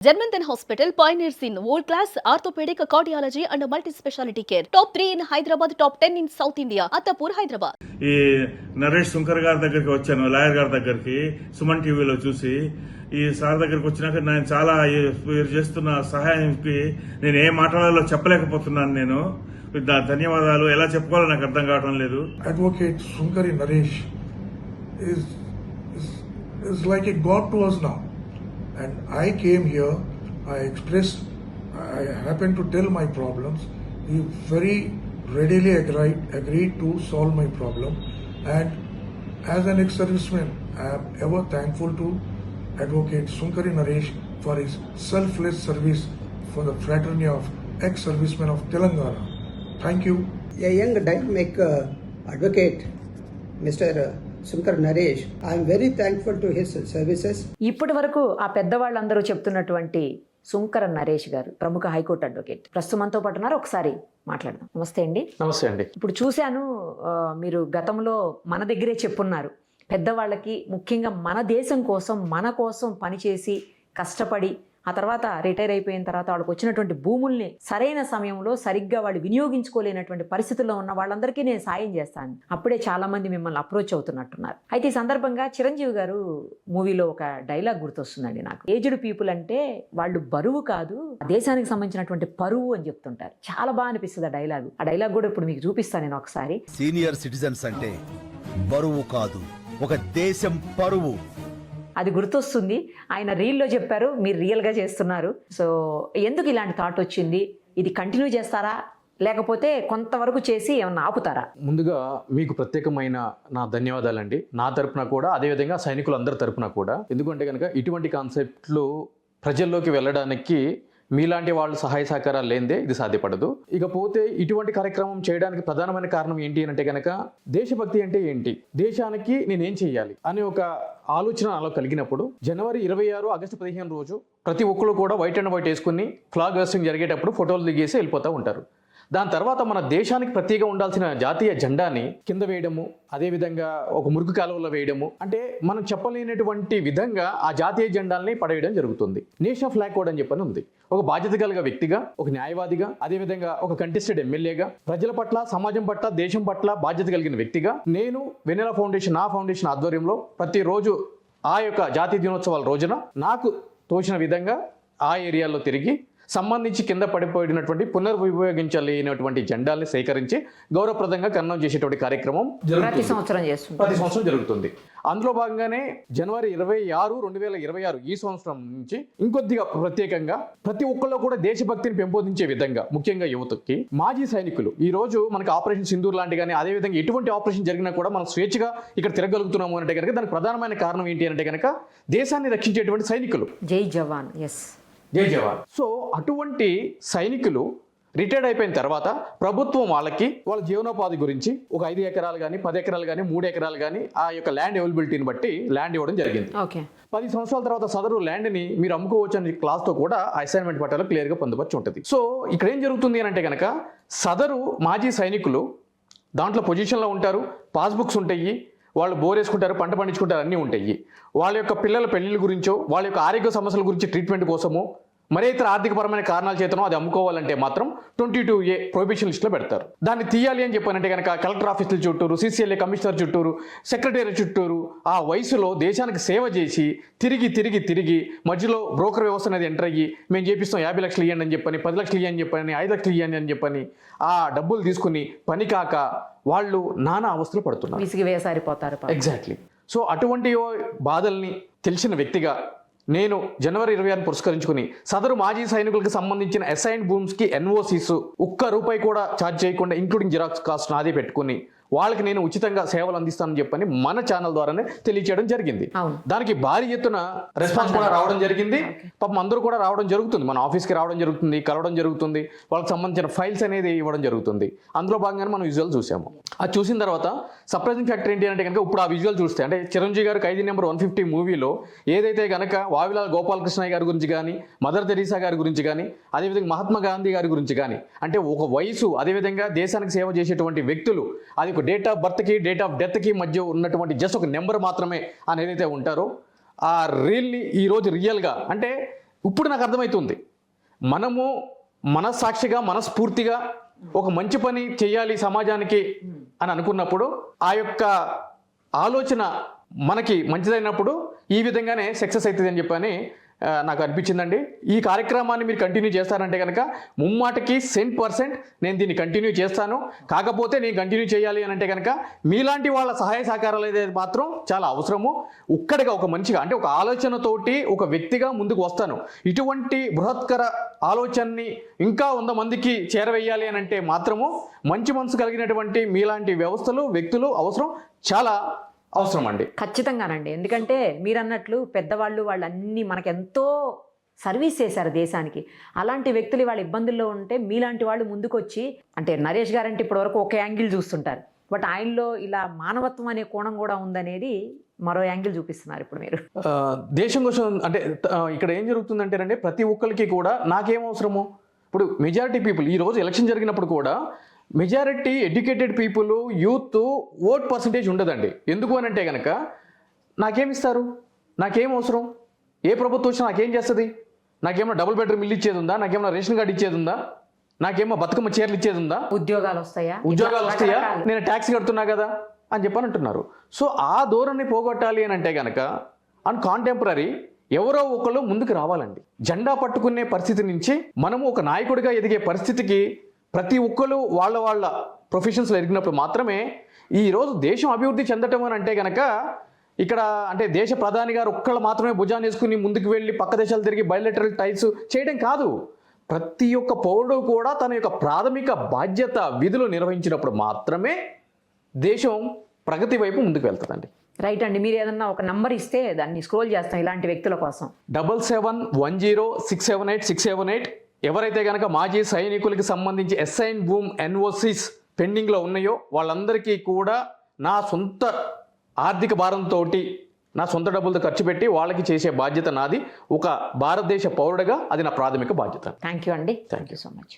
Germanton Hospital pioneers in world-class orthopedic, cardiology and multi-specialty care. Top 3 in Hyderabad, top 10 in South India. Attapur, Hyderabad. ఈ నరేష్ శంకర్ గారి దగ్గరికి వచ్చాను, lawyer గారి దగ్గరికి సుమన్ టీవీలో చూసి. ఈ సార్ దగ్గరికి వచ్చినాక నేను చాలా మీరు చేస్తున్న సహాయానికి నేను ఏం మాట్లాడాలో చెప్పలేకపోతున్నాను. నేను ధన్యవాదాలు ఎలా చెప్పుకోవాలో నాకు అర్థం కావడం లేదు. Advocate Sunkari Naresh is like a god to us now. And I came here, I happened to tell my problems. He very readily agreed to solve my problem. And as an ex-serviceman, I am ever thankful to Advocate Sunkari Naresh for his selfless service for the fraternity of ex-servicemen of Telangana. Thank you. A young dynamic advocate, Mr. Sunkar Naresh, I am very thankful to his services. ఇప్పటి వరకు ఆ పెద్దవాళ్ళందరూ చెప్తున్నటువంటి సుంకర నరేష్ గారు ప్రముఖ high court advocate ప్రస్తుతం మనతో పాటు ఉన్నారు. ఒకసారి మాట్లాడదాం. నమస్తే అండి. నమస్తే అండి. ఇప్పుడు చూశాను, మీరు గతంలో మన దగ్గరే చెప్పున్నారు, పెద్దవాళ్ళకి ముఖ్యంగా మన దేశం కోసం మన కోసం పనిచేసి కష్టపడి ఆ తర్వాత రిటైర్ అయిపోయిన తర్వాత వాళ్ళకి వచ్చినటువంటి భూముల్ని సరైన సమయంలో సరిగ్గా వాళ్ళు వినియోగించుకోలేనటువంటి పరిస్థితుల్లో ఉన్న వాళ్ళందరికీ నేను సాయం చేస్తాను. అప్పుడే చాలా మంది మిమ్మల్ని అప్రోచ్ అవుతున్నట్టున్నారు. అయితే ఈ సందర్భంగా చిరంజీవి గారు మూవీలో ఒక డైలాగ్ గుర్తొస్తుందండి నాకు. ఏజ్డ్ పీపుల్ అంటే వాళ్ళు బరువు కాదు, దేశానికి సంబంధించినటువంటి పరువు అని చెప్తుంటారు. చాలా బాగా అనిపిస్తుంది ఆ డైలాగ్. ఆ డైలాగ్ కూడా ఇప్పుడు మీకు చూపిస్తాను నేను ఒకసారి. సీనియర్ సిటిజన్స్ అంటే బరువు కాదు, ఒక దేశం పరువు. అది గుర్తొస్తుంది. ఆయన రీల్లో చెప్పారు, మీరు రియల్గా చేస్తున్నారు. సో ఎందుకు ఇలాంటి థాట్ వచ్చింది? ఇది కంటిన్యూ చేస్తారా లేకపోతే కొంతవరకు చేసి ఏమన్నా ఆపుతారా? ముందుగా మీకు ప్రత్యేకమైన నా ధన్యవాదాలండి, నా తరపున కూడా, అదేవిధంగా సైనికులందరి తరపున కూడా. ఎందుకంటే కనుక ఇటువంటి కాన్సెప్ట్లు ప్రజల్లోకి వెళ్ళడానికి మీలాంటి వాళ్ళు సహాయ సహకారాలు లేనిదే ఇది సాధ్యపడదు. ఇకపోతే ఇటువంటి కార్యక్రమం చేయడానికి ప్రధానమైన కారణం ఏంటి అంటే కనుక దేశభక్తి అంటే ఏంటి, దేశానికి నేనేం చేయాలి అనే ఒక ఆలోచన నాలో కలిగినప్పుడు జనవరి 26 ఆగస్టు 15 రోజు ప్రతి ఒక్కరు కూడా వైట్ అండ్ వైట్ వేసుకుని ఫ్లాగ్ హోస్టింగ్ జరిగేటప్పుడు ఫోటోలు దిగేసి వెళ్ళిపోతూ ఉంటారు. దాని తర్వాత మన దేశానికి ప్రత్యేకంగా ఉండాల్సిన జాతీయ జెండాని కింద వేయడము, అదేవిధంగా ఒక మురుగు కాలువలో వేయడము, అంటే మనం చెప్పలేనటువంటి విధంగా ఆ జాతీయ జెండాల్ని పడవేయడం జరుగుతుంది. నేషనల్ ఫ్లాగ్ కోడ్ అని చెప్పని ఉంది. ఒక బాధ్యత కలిగిన వ్యక్తిగా, ఒక న్యాయవాదిగా, అదేవిధంగా ఒక కంటెస్టెడ్ ఎమ్మెల్యేగా, ప్రజల పట్ల, సమాజం పట్ల, దేశం పట్ల బాధ్యత కలిగిన వ్యక్తిగా నేను వెన్నెల ఫౌండేషన్, నా ఫౌండేషన్ ఆధ్వర్యంలో ప్రతిరోజు ఆ యొక్క జాతీయ దినోత్సవాల రోజున నాకు తోచిన విధంగా ఆ ఏరియాలో తిరిగి సంబంధించి కింద పడిపోయినటువంటి పునర్వినియోగించలేనటువంటి జెండాల్ని సేకరించి గౌరవప్రదంగా ఖననం చేసేటువంటి కార్యక్రమం ప్రతి సంవత్సరం జరుగుతుంది. అందులో భాగంగానే జనవరి 26, 2026 ఈ సంవత్సరం నుంచి ఇంకొద్దిగా ప్రత్యేకంగా ప్రతి ఒక్కళ్ళు కూడా దేశభక్తిని పెంపొందించే విధంగా, ముఖ్యంగా యువతకి, మాజీ సైనికులు ఈ రోజు మనకి ఆపరేషన్ సింధూర్ లాంటి కానీ, అదేవిధంగా ఎటువంటి ఆపరేషన్ జరిగినా కూడా మనం స్వేచ్ఛగా ఇక్కడ తిరగలుగుతున్నాము అంటే కనుక దానికి ప్రధానమైన కారణం ఏంటి అంటే కనుక దేశాన్ని రక్షించేటువంటి సైనికులు. జై జవాన్. ఎస్, జై జవాన్. సో అటువంటి సైనికులు రిటైర్డ్ అయిపోయిన తర్వాత ప్రభుత్వం వాళ్ళ జీవనోపాధి గురించి ఒక 5 ఎకరాలు కానీ, 10 ఎకరాలు కానీ, 3 ఎకరాలు కానీ ఆ యొక్క ల్యాండ్ అవైలబిలిటీని బట్టి ల్యాండ్ ఇవ్వడం జరిగింది. 10 సంవత్సరాల తర్వాత సదరు ల్యాండ్ని మీరు అమ్ముకోవచ్చు అనే క్లాస్తో కూడా ఆ అసైన్మెంట్ పట్టాలో క్లియర్గా పొందవచ్చు ఉంటుంది. సో ఇక్కడ ఏం జరుగుతుంది అని అంటే కనుక సదరు మాజీ సైనికులు దాంట్లో పొజిషన్లో ఉంటారు, పాస్బుక్స్ ఉంటాయి, వాళ్ళు బోర్ వేసుకుంటారు, పంట పండించుకుంటారు, అన్నీ ఉంటాయి. వాళ్ళ యొక్క పిల్లల పెళ్లిళ్ళ గురించో, వాళ్ళ యొక్క ఆరోగ్య సమస్యల గురించి ట్రీట్మెంట్ కోసమో, మరే ఇతర ఆర్థికపరమైన కారణాల చేతనో అది అమ్ముకోవాలంటే మాత్రం 22A ప్రొహిబిషన్ లిస్ట్లో పెడతారు. దాన్ని తీయాలి అని చెప్పానంటే కనుక కలెక్టర్ ఆఫీసుల చుట్టూరు, CCLA కమిషనర్ చుట్టూరు, సెక్రటరీ చుట్టూరు ఆ వయసులో దేశానికి సేవ చేసి తిరిగి మధ్యలో బ్రోకర్ వ్యవస్థ అనేది ఎంటర్ అయ్యి మేము చేపిస్తాం 50 లక్షలు ఇవ్వండి అని చెప్పని, 10 లక్షలు ఇవ్వని చెప్పని, 5 లక్షలు ఇవ్వండి అని చెప్పని ఆ డబ్బులు తీసుకుని పని కాక వాళ్ళు నానా అవస్థలు పడుతున్నారు, విసిగి వేసారిపోతారు. ఎగ్జాక్ట్లీ. సో అటువంటి బాధల్ని తెలిసిన వ్యక్తిగా నేను జనవరి 26 పురస్కరించుకుని సదరు మాజీ సైనికులకు సంబంధించిన అసైన్డ్ భూమ్స్కి NOCs ₹1 కూడా ఛార్జ్ చేయకుండా ఇంక్లూడింగ్ జిరాక్స్ కాస్ట్ నాదే పెట్టుకుని వాళ్ళకి నేను ఉచితంగా సేవలు అందిస్తానని చెప్పని మన ఛానల్ ద్వారానే తెలియచేయడం జరిగింది. దానికి భారీ ఎత్తున రెస్పాన్స్ కూడా రావడం జరిగింది. పాపం అందరూ కూడా రావడం జరుగుతుంది, మన ఆఫీస్కి రావడం జరుగుతుంది, కలవడం జరుగుతుంది, వాళ్ళకి సంబంధించిన ఫైల్స్ అనేది ఇవ్వడం జరుగుతుంది. అందులో భాగంగానే మనం విజువల్ చూసాము. అది చూసిన తర్వాత సర్ప్రైజింగ్ ఫ్యాక్టర్ ఏంటి అంటే కనుక ఇప్పుడు ఆ విజువల్ చూస్తే అంటే చిరంజీవి గారు ఖైదీ నెంబర్ 150 మూవీలో ఏదైతే కనుక వావిలాల్ గోపాలకృష్ణయ్య గారి గురించి కానీ, మదర్ తెరీసా గారి గురించి కానీ, అదేవిధంగా మహాత్మా గాంధీ గారి గురించి కానీ, అంటే ఒక వయసు అదేవిధంగా దేశానికి సేవ చేసేటువంటి వ్యక్తులు అది డేట్ ఆఫ్ బర్త్కి డేట్ ఆఫ్ డెత్కి మధ్య ఉన్నటువంటి జస్ట్ ఒక నెంబర్ మాత్రమే అని ఏదైతే ఉంటారో ఆ రీల్ని ఈరోజు రియల్గా అంటే ఇప్పుడు నాకు అర్థమవుతుంది, మనము మనస్సాక్షిగా మనస్ఫూర్తిగా ఒక మంచి పని చేయాలి సమాజానికి అని అనుకున్నప్పుడు ఆ యొక్క ఆలోచన మనకి మంచిదైనప్పుడు ఈ విధంగానే సక్సెస్ అవుతుంది అని చెప్పని నాకు అనిపించిందండి. ఈ కార్యక్రమాన్ని మీరు కంటిన్యూ చేస్తారంటే కనుక ముమ్మాటికి 100% నేను దీన్ని కంటిన్యూ చేస్తాను. కాకపోతే నేను కంటిన్యూ చేయాలి అని అంటే కనుక మీలాంటి వాళ్ళ సహాయ సహకారాలు అనేది మాత్రం చాలా అవసరము. ఒక్కడిగా ఒక మంచిగా అంటే ఒక ఆలోచనతోటి ఒక వ్యక్తిగా ముందుకు వస్తాను. ఇటువంటి బృహత్కర ఆలోచనని ఇంకా 100 మందికి చేరవేయాలి అని అంటే మాత్రము మంచి మనసు కలిగినటువంటి మీలాంటి వ్యవస్థలు వ్యక్తులు అవసరం, చాలా అవసరం అండి. ఖచ్చితంగానండి. ఎందుకంటే మీరు అన్నట్లు పెద్దవాళ్ళు వాళ్ళన్నీ మనకెంతో సర్వీస్ చేశారు దేశానికి. అలాంటి వ్యక్తులు వాళ్ళ ఇబ్బందుల్లో ఉంటే మీలాంటి వాళ్ళు ముందుకొచ్చి, అంటే నరేష్ గారంటే ఇప్పటివరకు ఒక యాంగిల్ చూస్తుంటారు, బట్ ఆయనలో ఇలా మానవత్వం అనే కోణం కూడా ఉందనేది మరో యాంగిల్ చూపిస్తున్నారు ఇప్పుడు మీరు. దేశం కోసం అంటే ఇక్కడ ఏం జరుగుతుందంటేనండి, ప్రతి ఒక్కరికి కూడా నాకేం అవసరము, ఇప్పుడు మెజారిటీ పీపుల్ ఈరోజు ఎలక్షన్ జరిగినప్పుడు కూడా majority educated people youth vote percentage ఉండదండి. ఎందుకు అని అంటే కనుక నాకేమిస్తారు, నాకేం అవసరం, ఏ ప్రభుత్వం వచ్చినా నాకేం చేస్తుంది, నాకేమో డబుల్ బెడ్రూమ్ ఇల్లు ఇచ్చేది ఉందా, నాకేమో రేషన్ కార్డు ఇచ్చేది ఉందా, నాకేమో బతుకమ్మ చీరలు ఇచ్చేది ఉందా, ఉద్యోగాలు వస్తాయా, నేను ట్యాక్స్ కడుతున్నా కదా అని చెప్పని అంటున్నారు. సో ఆ ధోరణి పోగొట్టాలి అని అంటే కనుక అండ్ కాంటెంపరీ ఎవరో ఒకళ్ళు ముందుకు రావాలండి. జెండా పట్టుకునే పరిస్థితి నుంచి మనము ఒక నాయకుడిగా ఎదిగే పరిస్థితికి ప్రతి ఒక్కరు వాళ్ళ ప్రొఫెషన్స్లో ఎదిగినప్పుడు మాత్రమే ఈరోజు దేశం అభివృద్ధి చెందటం అని అంటే కనుక ఇక్కడ అంటే దేశ ప్రధాని గారు ఒక్కళ్ళు మాత్రమే భుజాన్ని వేసుకుని ముందుకు వెళ్ళి పక్క దేశాలు తిరిగి బయోలెటరల్ టైస్ చేయడం కాదు. ప్రతి ఒక్క పౌరుడు కూడా తన యొక్క ప్రాథమిక బాధ్యత విధులు నిర్వహించినప్పుడు మాత్రమే దేశం ప్రగతి వైపు ముందుకు వెళ్తుందండి. రైట్ అండి. మీరు ఏదన్నా ఒక నంబర్ ఇస్తే దాన్ని స్క్రోల్ చేస్తాం ఇలాంటి వ్యక్తుల కోసం. 7710678678. ఎవరైతే కనుక మాజీ సైనికులకి సంబంధించి ఎస్ఐన్ భూమ్ ఎన్ఓసిస్ పెండింగ్లో ఉన్నాయో వాళ్ళందరికీ కూడా నా సొంత ఆర్థిక భారంతో నా సొంత డబ్బులతో ఖర్చు పెట్టి వాళ్ళకి చేసే బాధ్యత నాది. ఒక భారతదేశ పౌరుడిగా అది నా ప్రాథమిక బాధ్యత. థ్యాంక్ యూ అండి. Thank you so much.